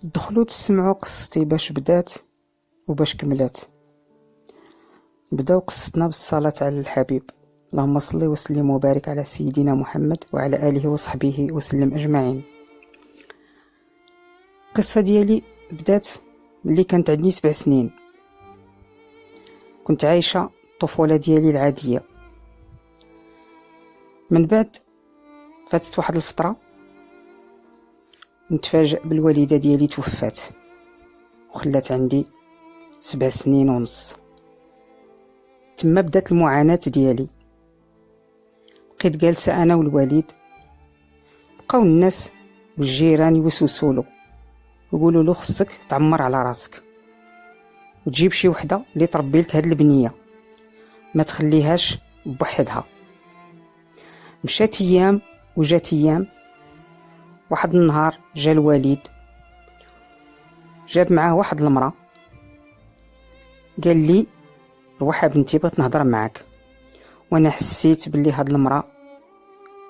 دخلوا تسمعوا قصتي باش بدات وباش كملات. بداو قصتنا بالصلاة على الحبيب، اللهم صل وسلم وبارك على سيدنا محمد وعلى آله وصحبه وسلم أجمعين. القصة ديالي بدات ملي كانت عندي 7 سنين. كنت عايشة الطفولة ديالي العادية. من بعد فاتت واحد الفترة نتفاجأ بالوالدة ديالي توفات وخلات عندي 7 سنين ونص. تما بدات المعاناة ديالي. بقيت جالسة أنا والوالد، بقاو الناس والجيران يوسوسولو يقولوا له خصك تعمر على راسك وتجيب شي وحده اللي تربي لك هاد البنيه، ما تخليهاش بوحدها. مشات ايام وجات ايام. واحد النهار جا الوالد جاب معاه واحد المراه، قال لي روح بنتي بغيت نهضر معاك. وانا حسيت باللي هاد المراه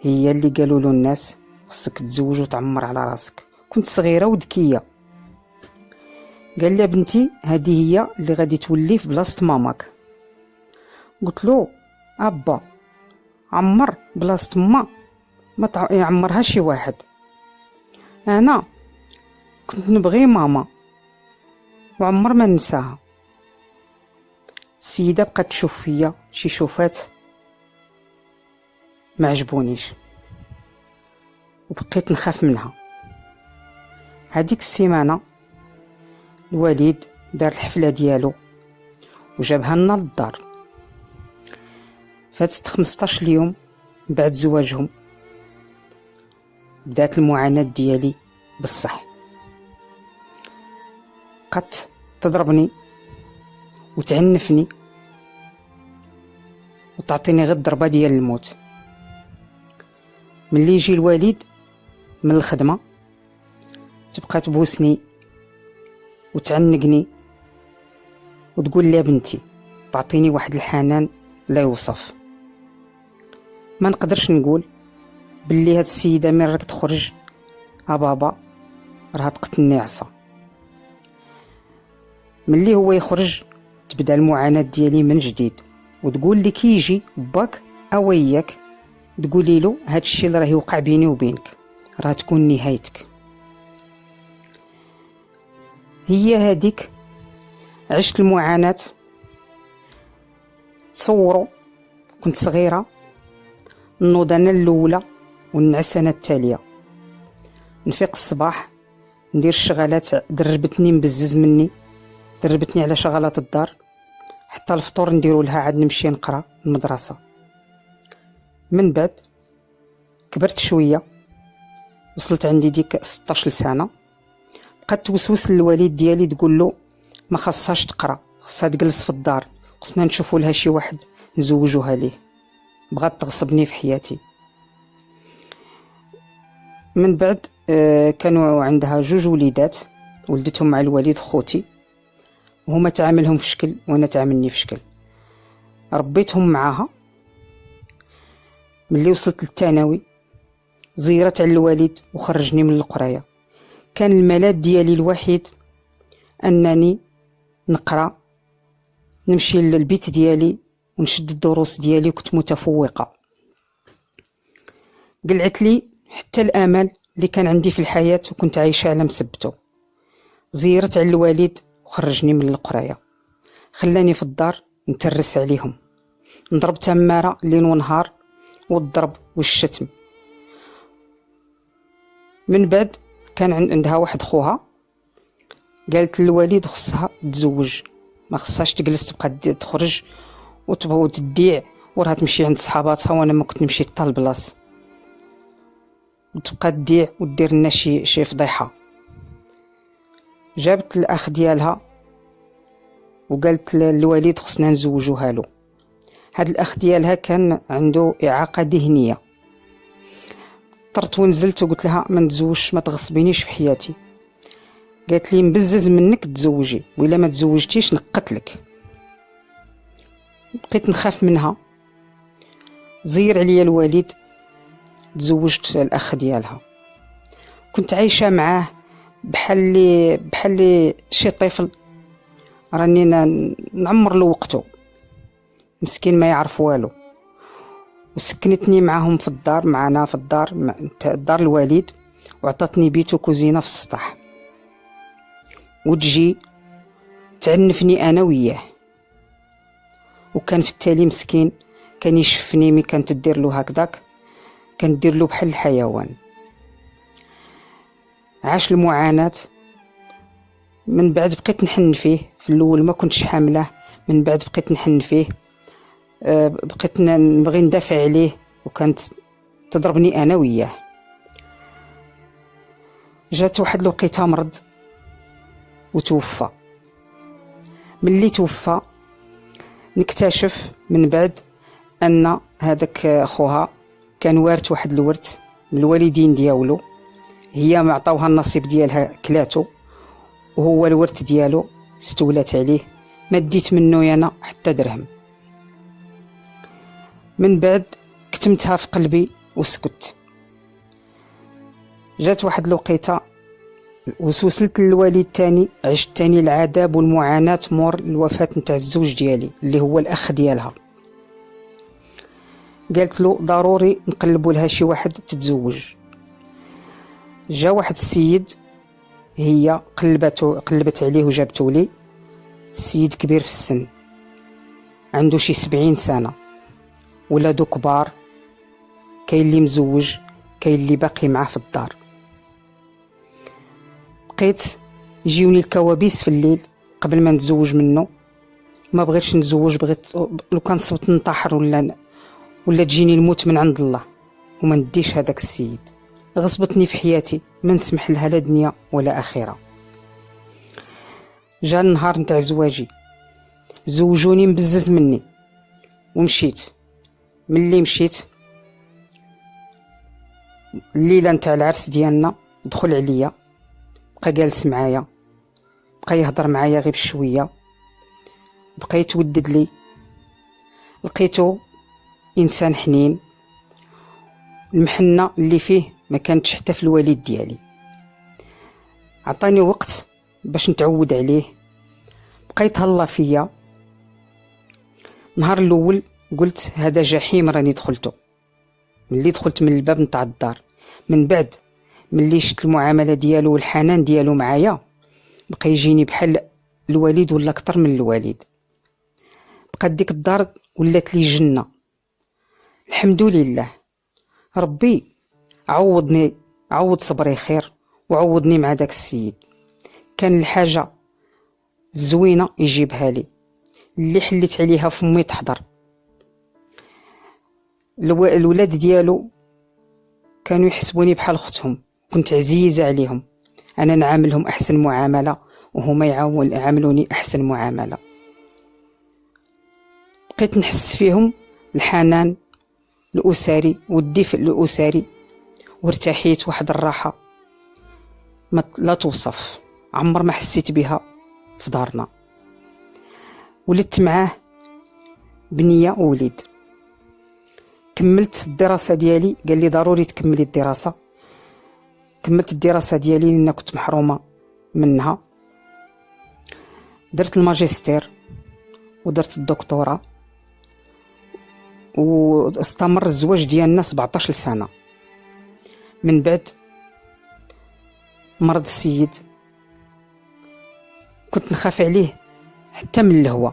هي اللي قالوا له الناس خصك تزوج وتعمر على راسك. كنت صغيره وذكيه. قال لي بنتي هذه هي اللي غادي تولي في بلاصه ماماك. قلت له ابا عمر بلاصه ما يعمرها شي واحد، انا كنت نبغي ماما وعمر ما ننساها. السيده بقات تشوف فيا شي شوفات ما عجبونيش وبقيت نخاف منها. هذيك السيمانه الوالد دار الحفله ديالو وجابها لنا للدار. فاتت 15 يوم بعد زواجهم بدات المعاناة ديالي بالصح. بقات تضربني وتعنفني وتعطيني غير الضربه ديال الموت. ملي يجي الوالد من الخدمه تبقى تبوسني وتعنقني وتقول لي بنتي، تعطيني واحد الحنان لا يوصف. ما نقدرش نقول باللي هاد السيده من راك تخرج بابا راه تقتلني عصا. ملي هو يخرج تبدا المعاناه ديالي من جديد، وتقول لي كي يجي باك او وياك تقولي له هاد الشيء اللي راه يوقع بيني وبينك راه تكون نهايتك. هي هاديك عشت المعاناه. تصوروا كنت صغيره، نوض انا الاولى ونعس انا التاليه. نفيق الصباح ندير الشغالات، دربتني مبزز مني، دربتني على شغلات الدار، حتى الفطور نديرو لها عاد نمشي نقرا المدرسه. من بعد كبرت شويه، وصلت عندي ديك 16 سنه. بقات توسوس للوالد ديالي تقول له ما خاصهاش تقرا، خاصها تجلس في الدار، خصنا نشوفوا لها شي واحد نزوجوها ليه. بغات تغصبني في حياتي. من بعد كانوا عندها 2 وليدات ولدتهم مع الوالد خوتي، وهما تعاملهم في شكل وانا تعاملني في شكل. ربيتهم معاها. ملي وصلت للثانوي زيرت على الوالد وخرجني من القرايه. كان الملاذ ديالي الوحيد انني نقرا، نمشي للبيت ديالي ونشد الدروس ديالي. كنت متفوقه. قلعت لي حتى الامل اللي كان عندي في الحياه وكنت عايشه على مسبته. زيرت على الوالد وخرجني من القرايه، خلاني في الدار نترس عليهم، نضرب تماره ليل ونهار، والضرب والشتم. من بعد كان عندها واحد خوها، قالت للوالد خصها تزوج، ما خصهاش تجلس تبقى تخرج وتبغى تديع وراها تمشي عند صحاباتها، وانا ما كنت نمشي حتى البلاص، وتبقى تديع ودير لنا شي فضيحه. جابت الاخ ديالها وقالت للوالد خصنا نزوجوها له. هاد الاخ ديالها كان عنده اعاقه ذهنيه. طرت ونزلت وقلت لها ما نتزوجش، ما تغصبينيش في حياتي. قالت لي مبزز منك تزوجي، وإلا ما تزوجتيش نقتلك. بقيت نخاف منها. زير عليا الوالد، تزوجت الاخ ديالها. كنت عايشه معاه بحال شي طفل راني نعمر له وقته، مسكين ما يعرف والو. وسكنتني معاهم في الدار، معنا في الدار دار الوالد، وعطاتني بيت وكوزينه في السطح، وتجي تعنفني انا وياه. وكان في التالي مسكين كان يشفني مي كانت دير له هكذاك، كان دير له بحال الحيوان. عاش المعاناة. من بعد بقيت نحن فيه، في الاول ما كنتش حامله، من بعد بقيت نحن فيه، بقيت نبغي ندافع عليه، وكانت تضربني انا وياه. جات واحد الوقيته مرض وتوفى. ملي توفى نكتشف من بعد ان هذاك خوها كان وارث واحد الورث من الوالدين ديالو، هي ما عطاوها النصيب ديالها كلاتو، وهو الورث ديالو استولات عليه، ما ديت منه انا حتى درهم. من بعد كتمتها في قلبي وسكت. جات واحد الوقيته وسوسلت للوالد تاني، عشت تاني العذاب والمعاناة مور الوفاة نتاع الزوج ديالي اللي هو الاخ ديالها. قالت له ضروري نقلبوا لها شي واحد تتزوج. جا واحد السيد، هي قلبت عليه وجابته لي. السيد كبير في السن، عنده شي 70 سنة، ولادو كبار، كاين اللي مزوج، كاين اللي باقي معاه في الدار. بقيت يجيوني الكوابيس في الليل قبل ما نتزوج منه. ما بغيتش نتزوج، بغيت لو كان صوت ننتحر ولا تجيني الموت من عند الله، وما نديش هذاك السيد. غصبتني في حياتي، ما نسمح لها لا دنيا ولا اخره. جا النهار نتاع زواجي، زوجوني مبزز مني ومشيت. ملي مشيت الليله نتاع العرس ديالنا دخل عليا، بقى جالس معايا، بقى يهضر معايا غير بشويه، بقى يتودد لي. لقيته انسان حنين، المحنه اللي فيه ما كانتش حتى في الوالد ديالي. عطاني وقت باش نتعود عليه، بقى يتهلا فيا. نهار الاول قلت هذا جحيم راني دخلته، ملي دخلت من الباب نتاع الدار. من بعد ملي شفت المعامله ديالو والحنان ديالو معايا، بقى يجيني بحال الوالد ولا اكثر من الوالد. بقى ديك الدار ولات لي جنه. الحمد لله، ربي عوضني، عوض صبري خير، وعوضني مع داك السيد. كان الحاجه الزوينه يجيبها لي، اللي حليت عليها فمي تحضر. الولاد ديالو كانوا يحسبوني بحال اختهم، كنت عزيزه عليهم. انا نعاملهم احسن معامله، وهما يعاملوني احسن معامله. بقيت نحس فيهم الحنان الاسري والدفء الاسري، وارتحيت واحد الراحه لا توصف، عمر ما حسيت بها في دارنا. ولدت معاه بنيه ووليد. كملت الدراسه ديالي، قال لي ضروري تكملي الدراسه. كملت الدراسه ديالي لان كنت محرومه منها. درت الماجستير ودرت الدكتوراه، واستمر الزواج ديالنا 17 سنه. من بعد مرض السيد، كنت نخاف عليه حتى من الهوى.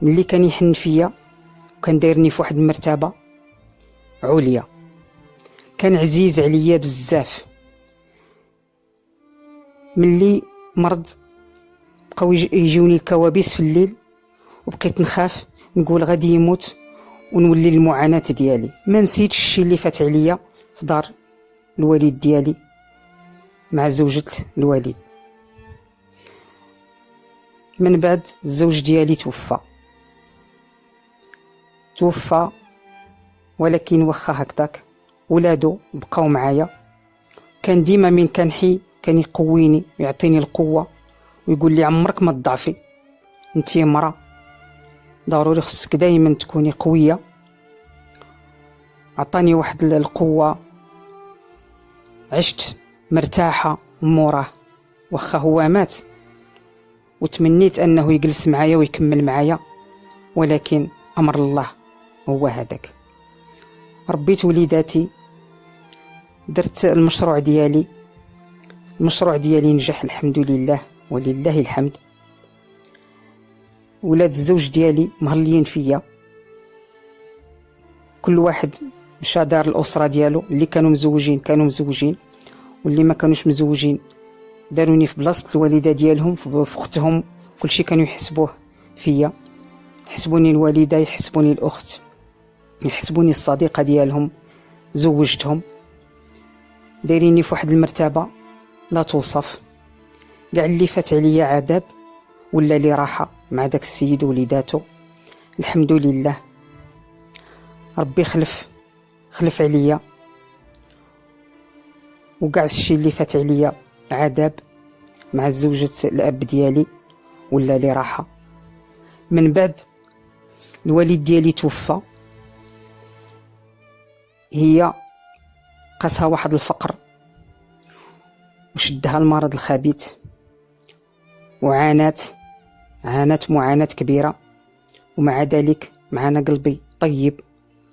ملي كان يحن فيا وكان دايرني في واحد المرتبه عليا، كان عزيز عليا بزاف. ملي مرض بقاو يجيوني الكوابيس في الليل، وبقيت نخاف نقول غادي يموت ونولي المعاناة ديالي. ما نسيتش الشيء اللي فات عليا في دار الوالد ديالي مع زوجة الوالد. من بعد الزوج ديالي توفى، ولكن واخا هكذاك ولادو بقاو معايا. كان ديما من كان حي كان يقويني ويعطيني القوه، ويقول لي عمرك ما تضعفي، انتي مرا ضروري خصك دائما تكوني قويه. عطاني واحد القوه، عشت مرتاحه موراه، واخا هو مات وتمنيت انه يجلس معايا ويكمل معايا، ولكن امر الله هو هذاك. ربيت وليداتي، درت المشروع ديالي، المشروع ديالي نجح الحمد لله ولله الحمد. ولاد الزوج ديالي مهليين فيا، كل واحد مشى دار الاسره ديالو، اللي كانوا مزوجين كانوا مزوجين، واللي ما كانوش مزوجين داروني في بلاصه الوالده ديالهم، في اختهم، كلشي كانوا يحسبوه فيا، يحسبوني الوالده، يحسبوني الاخت، يحسبوني الصديقه ديالهم، زوجتهم، دايريني في واحد المرتبه لا توصف. كاع اللي فات عليا عذاب ولا لي راحه مع داك السيد ووليداتو، الحمد لله. ربي خلف عليا، وكاع الشيء اللي فات عليا عذاب مع زوجة الاب ديالي ولا لي راحه. من بعد الوالد ديالي توفى، هي قاسها واحد الفقر وشدها المرض الخبيث، وعانت معاناة كبيرة، ومع ذلك معنا قلبي طيب،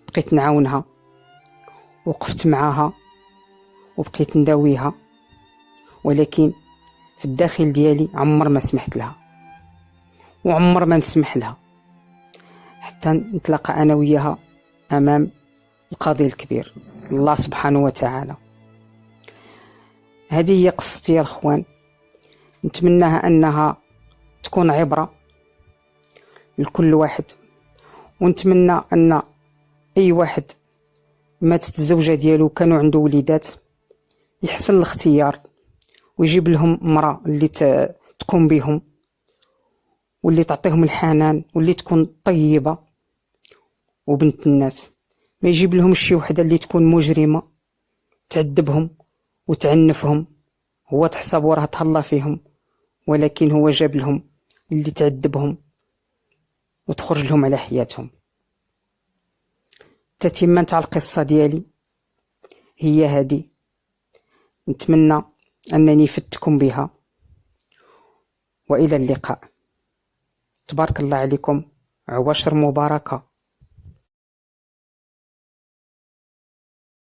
بقيت نعاونها، وقفت معاها وبقيت نداويها، ولكن في الداخل ديالي عمر ما سمحت لها وعمر ما نسمح لها حتى نتلاقى انا وياها امام القاضي الكبير الله سبحانه وتعالى. هذه هي قصتي يا الاخوان، نتمناها انها تكون عبرة لكل واحد، ونتمنى ان اي واحد ماتت الزوجة ديالو كانوا عنده وليدات يحسن الاختيار، ويجيب لهم امرأة اللي تقوم بهم، واللي تعطيهم الحنان، واللي تكون طيبة وبنت الناس. ما يجيب لهم شي وحدة اللي تكون مجرمة تعذبهم وتعنفهم، هو تحسب وراه تهلا فيهم، ولكن هو جاب لهم اللي تعذبهم وتخرج لهم على حياتهم. تتمة تاع القصة ديالي هي هذه، نتمنى أنني فتكم بها، وإلى اللقاء. تبارك الله عليكم، عواشر مباركة.